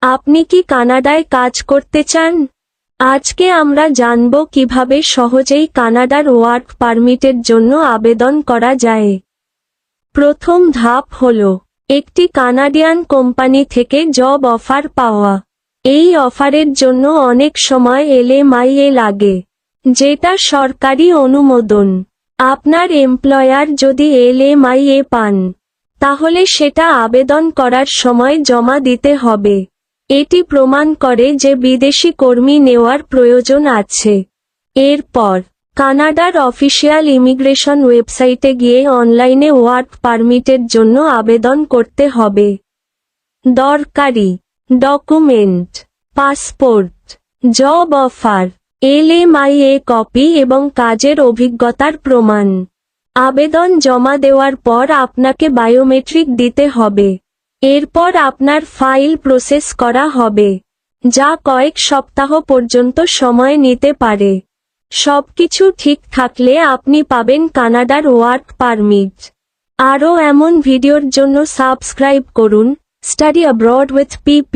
আপনি কি কানাডায় কাজ করতে চান? আজকে আমরা জানব কিভাবে সহজেই কানাডার ওয়ার্ক পারমিটের জন্য আবেদন করা যায়। প্রথম ধাপ হল একটি কানাডিয়ান কোম্পানি থেকে জব অফার পাওয়া। এই অফারের জন্য অনেক সময় LMIA লাগে, যেটা সরকারি অনুমোদন। আপনার এমপ্লয়ার যদি LMIA পান, তাহলে সেটা আবেদন করার সময় জমা দিতে হবে। এটি প্রমাণ করে যে বিদেশি কর্মী নেওয়ার প্রয়োজন আছে। এরপর কানাডার অফিসিয়াল ইমিগ্রেশন ওয়েবসাইটে গিয়ে অনলাইনে ওয়ার্ক পারমিটের জন্য আবেদন করতে হবে। দরকারি document: passport, job offer, LMIA copy এবং কাজের অভিজ্ঞতার প্রমাণ। আবেদন জমা দেওয়ার পর আপনাকে বায়োমেট্রিক দিতে হবে। এরপর আপনার ফাইল প্রসেস করা হবে, যা কয়েক সপ্তাহ পর্যন্ত সময় নিতে পারে। সবকিছু ঠিক থাকলে আপনি পাবেন কানাডার ওয়ার্ক পারমিট। আরও এমন ভিডিওর জন্য সাবস্ক্রাইব করুন স্টাডি অ্যাব্রড উইথ PP।